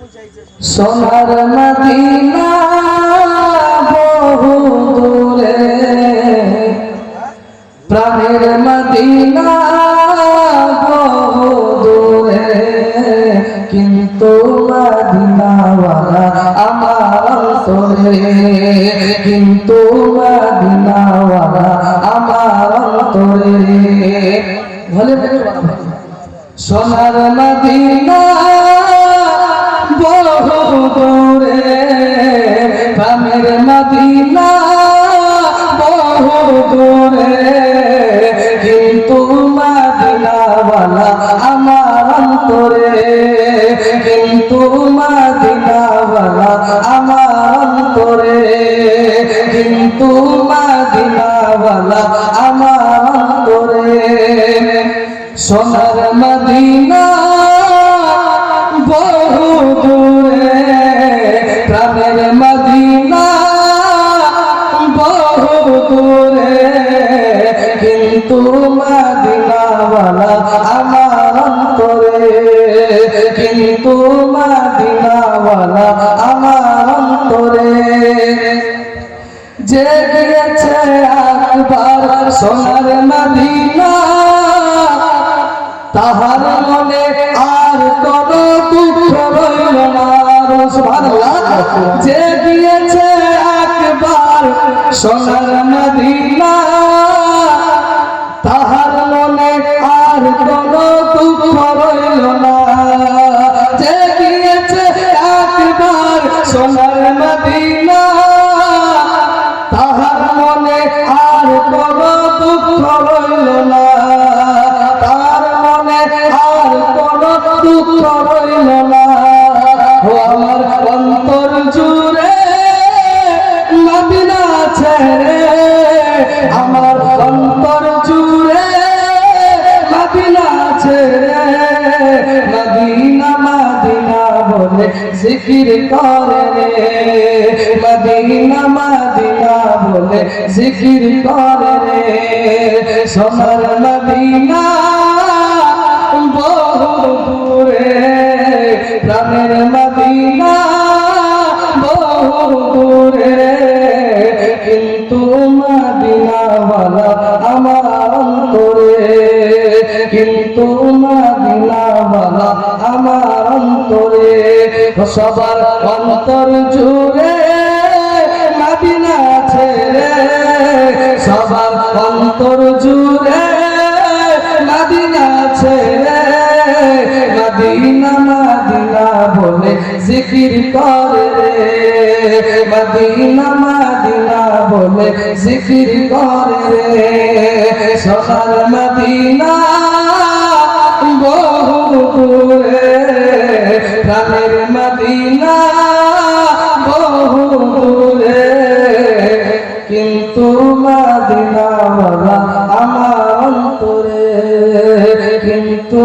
সোনার মদিনা বহু দূরে, প্রাণের মদিনা বহু দূরে, কিন্তু মদিনাওয়ালা আমার অন্তরে, কিন্তু মদিনাওয়ালা আমার অন্তরে। ভালো সোনার মদিনা বহু দূরে, প্রাণের মদিনা বহু দূরে, কিন্তু মদিনাওয়ালা আমার অন্তরে, কিন্তু মদিনাওয়ালা আমার অন্তরে, কিন্তু মদিনাওয়ালা আমার অন্তরে। সোনার মদিনা বহু দূরে, প্রাণের মদিনা বহু দূরে, কিন্তু মদিনাওয়ালা আমার অন্তরে, কিন্তু মদিনাওয়ালা আমার অন্তরে। যে গিয়েছে একবার সোনার মদিনা, তাহার মনে আর কোন দুঃখ রইল না। সুবহানাল্লাহ। যে গিয়েছে একবার সোনার মদিনা, তাহার মনে আর কোন দুঃখ রইল না। যে গিয়েছে একবার সোনার মদিনা, তাহার মনে আর কোন দুঃখ রইল না, তার মনে আর কোন দুঃখ রইল না। ও আমার অন্তর জুড়ে মদিনা ছেড়ে, আমার অন্তর জুড়ে মদিনা ছেড়ে, মদিনা মদিনা বলে জিকির করে রে, মদিনা মদিনা বলে জিকির করে রে। সোনার মদিনা বহু দূরে, প্রাণের মদিনা বহু দূরে, কিন্তু মদিনাওয়ালা আমার অন্তরে, কিন্তু মদিনাওয়ালা আমার অন্তরে। সবার অন্তর জুড়ে মদিনা ছেড়ে, সবার অন্তর জুড়ে মদিনা ছেড়ে, মদিনা মদিনা বলে জিকির করে রে, মদিনা মদিনা বলে জিকির করে রে। সোনার মদিনা বহু দূরে, প্রাণের মদিনা বহু দূরে, কিন্তু মদিনাওয়ালা আমার অন্তরে, কিন্তু